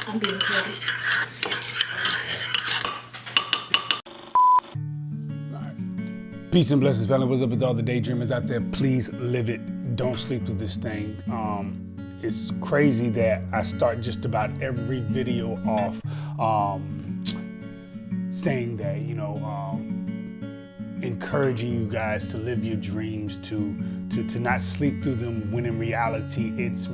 I'm being petty. Peace and blessings, family. What's up with all the daydreamers out there? Please live it. Don't sleep through this thing. It's crazy that I start just about every video off saying that, encouraging you guys to live your dreams, to not sleep through them, when in reality, it's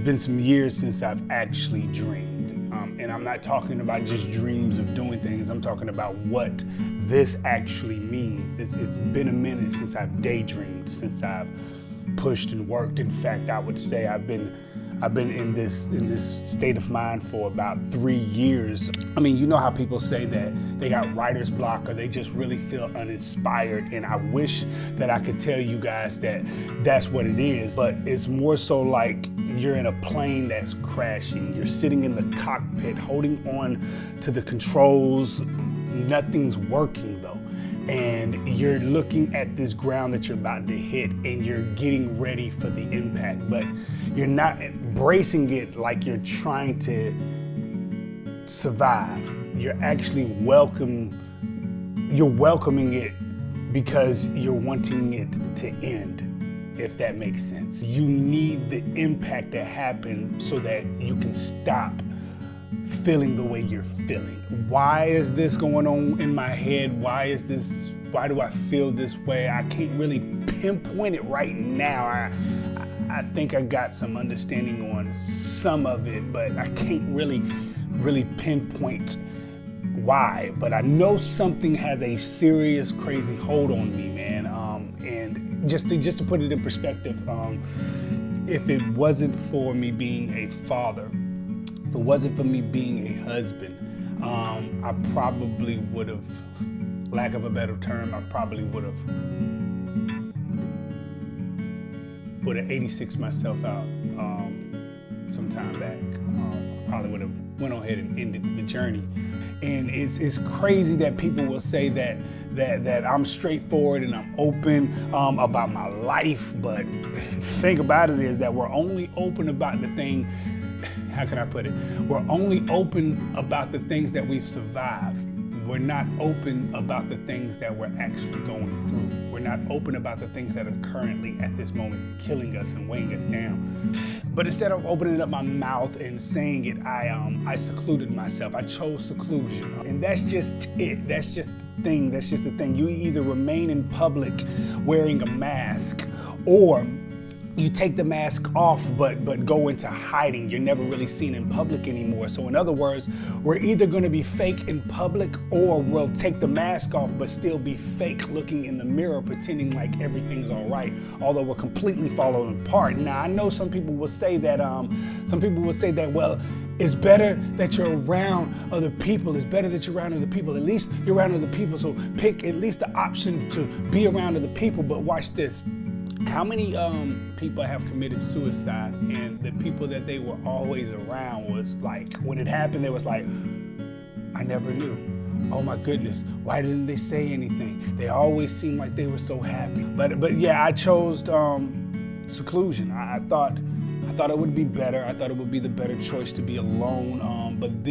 been some years since I've actually dreamed. And I'm not talking about just dreams of doing things. I'm talking about what this actually means. It's been a minute since I've daydreamed, since I've pushed and worked. In fact, I would say I've been in this state of mind for about 3 years. I mean, you know how people say that they got writer's block or they just really feel uninspired, and I wish that I could tell you guys that that's what it is, but it's more so like you're in a plane that's crashing. You're sitting in the cockpit holding on to the controls. Nothing's working though. And you're looking at this ground that you're about to hit and you're getting ready for the impact, but you're not embracing it like you're trying to survive. You're actually welcoming it because you're wanting it to end, if that makes sense. You need the impact to happen so that you can stop feeling the way you're feeling. Why is this going on in my head? Why do I feel this way? I can't really pinpoint it right now. I think I got some understanding on some of it, but I can't really pinpoint why. But I know something has a serious, crazy hold on me, man. And just to put it in perspective, if it wasn't for me being a father, if it wasn't for me being a husband, I probably would have, lack of a better term, I probably would have 86 myself out some time back. Probably would have went ahead and ended the journey. And it's crazy that people will say that I'm straightforward and I'm open about my life, but the thing about it is that we're only open about the thing. How can I put it? We're only open about the things that we've survived. We're not open about the things that we're actually going through. We're not open about the things that are currently at this moment killing us and weighing us down. But instead of opening up my mouth and saying it, I secluded myself. I chose seclusion. And that's just it. That's just the thing. That's just the thing. You either remain in public wearing a mask, or you take the mask off but go into hiding. You're never really seen in public anymore. So in other words, we're either going to be fake in public, or we'll take the mask off but still be fake looking in the mirror, pretending like everything's all right, although we're completely falling apart. Now, I know some people will say that well, it's better that you're around other people. It's better that you're around other people. At least you're around other people, so pick at least the option to be around other people. But watch this. How many people have committed suicide, and the people that they were always around was like, when it happened, they was like, I never knew. Oh my goodness, why didn't they say anything? They always seemed like they were so happy. But yeah, I chose seclusion. I thought it would be better. I thought it would be the better choice to be alone. But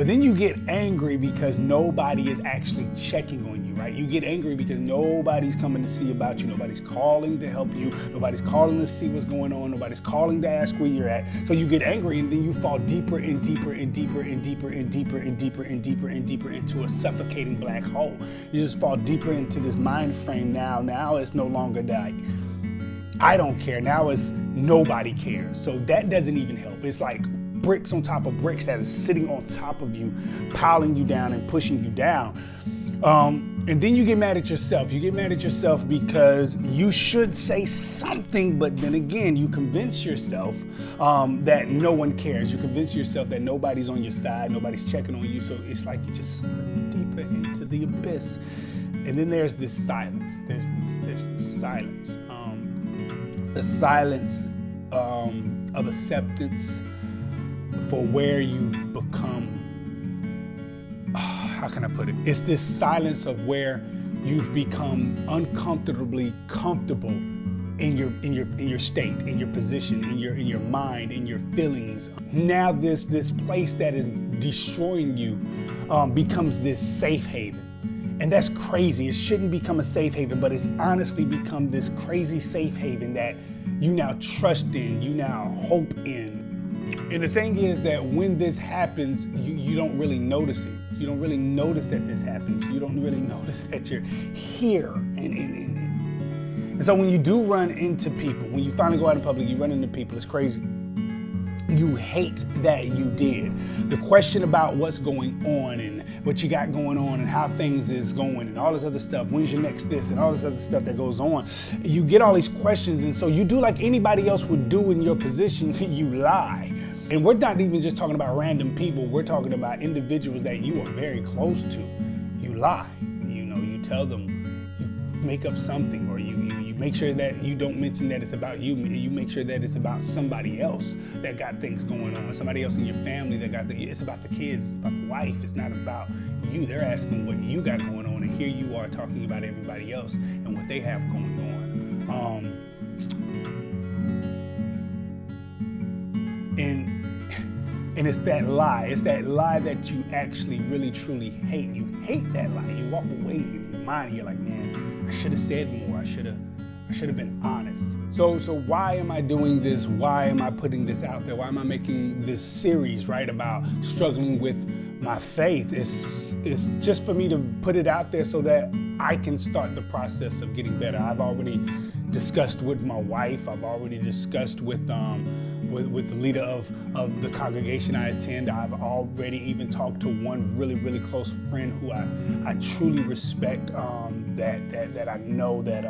then you get angry because nobody is actually checking on you, right? You get angry because nobody's coming to see about you. Nobody's calling to help you. Nobody's calling to see what's going on. Nobody's calling to ask where you're at. So you get angry, and then you fall deeper and deeper and deeper and deeper and deeper and deeper and deeper and deeper into a suffocating black hole. You just fall deeper into this mind frame now. Now it's no longer like, I don't care. Now it's nobody cares. So that doesn't even help. It's like bricks on top of bricks that is sitting on top of you, piling you down and pushing you down. And then you get mad at yourself. You get mad at yourself because you should say something, but then again, you convince yourself that no one cares. You convince yourself that nobody's on your side, nobody's checking on you, so it's like you just slip deeper into the abyss. And then there's this silence. There's this silence. The silence of acceptance for where you've become. How can I put it? It's this silence of where you've become uncomfortably comfortable in your state, in your position, in your mind, in your feelings. Now this place that is destroying you becomes this safe haven. And that's crazy. It shouldn't become a safe haven, but it's honestly become this crazy safe haven that you now trust in, you now hope in. And the thing is that when this happens, you don't really notice it. You don't really notice that this happens. You don't really notice that you're here. And so when you do run into people, when you finally go out in public, you run into people, it's crazy. You hate that you did. The question about what's going on and what you got going on and how things is going and all this other stuff, when's your next this and all this other stuff that goes on. You get all these questions, and so you do like anybody else would do in your position, you lie. And we're not even just talking about random people, we're talking about individuals that you are very close to. You lie, you tell them, you make up something, or you make sure that you don't mention that it's about you. You make sure that it's about somebody else that got things going on, somebody else in your family that got it's about the kids, it's about the wife, it's not about you. They're asking what you got going on, and here you are talking about everybody else and what they have going on. And it's that lie. It's that lie that you actually really truly hate. You hate that lie. You walk away in your mind, you're like, man, I should have said more. I should have been honest. So why am I doing this? Why am I putting this out there? Why am I making this series, right, about struggling with my faith? It's just for me to put it out there so that I can start the process of getting better. I've already discussed with my wife. I've already discussed with the leader of the congregation I attend. I've already even talked to one really, really close friend who I truly respect, that I know that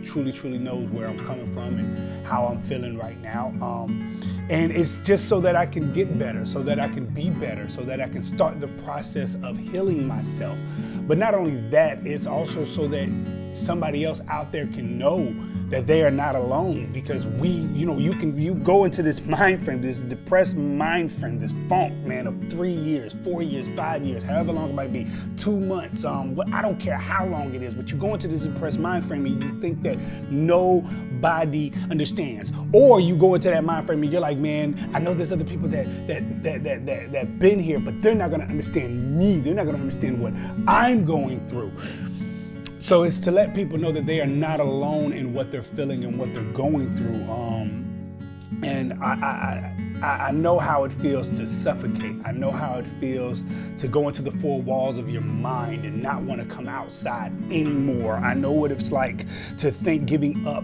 truly knows where I'm coming from and how I'm feeling right now. And it's just so that I can get better, so that I can be better, so that I can start the process of healing myself. But not only that, it's also so that somebody else out there can know that they are not alone, because you go into this mind frame, this depressed mind frame, this funk, man, of 3 years, 4 years, 5 years, however long it might be, 2 months, I don't care how long it is, but you go into this depressed mind frame and you think that nobody understands. Or you go into that mind frame and you're like, man, I know there's other people that been here, but they're not gonna understand me. They're not gonna understand what I'm going through. So it's to let people know that they are not alone in what they're feeling and what they're going through. And I know how it feels to suffocate. I know how it feels to go into the four walls of your mind and not want to come outside anymore. I know what it's like to think giving up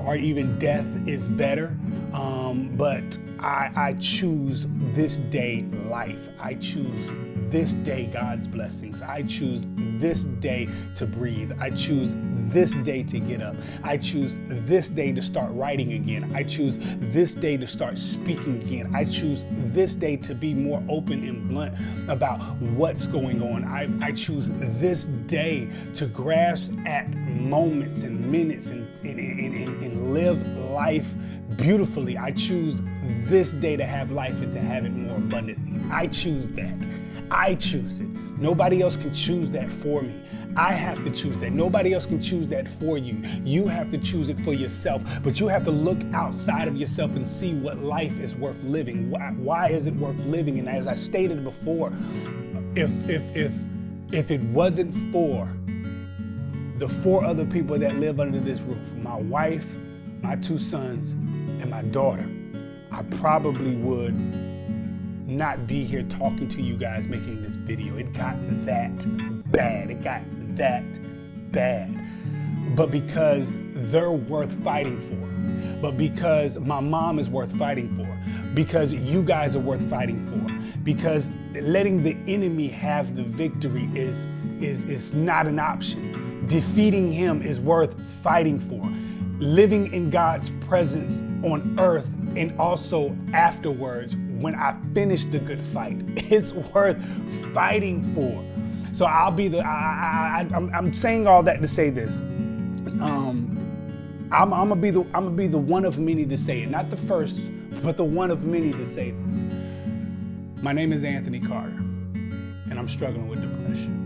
or even death is better. But I choose this day life. I choose this day God's blessings. I choose this day to breathe. I choose this day to get up. I choose this day to start writing again. I choose this day to start speaking again. I choose this day to be more open and blunt about what's going on. I choose this day to grasp at moments and minutes and live life beautifully. I choose this day to have life and to have it more abundantly. I choose that. I choose it. Nobody else can choose that for me. I have to choose that. Nobody else can choose that for you. You have to choose it for yourself, but you have to look outside of yourself and see what life is worth living. Why is it worth living? And as I stated before, if it wasn't for the 4 other people that live under this roof, my wife, my 2 sons, and my daughter, I probably would not be here talking to you guys, making this video. It got that bad. It got that bad. But because they're worth fighting for, but because my mom is worth fighting for, because you guys are worth fighting for, because letting the enemy have the victory is not an option. Defeating him is worth fighting for. Living in God's presence on earth and also afterwards, when I finish the good fight, it's worth fighting for. So I'll be I'm saying all that to say this. I'm gonna be the one of many to say it, not the first, but the one of many to say this. My name is Anthony Carter, and I'm struggling with depression.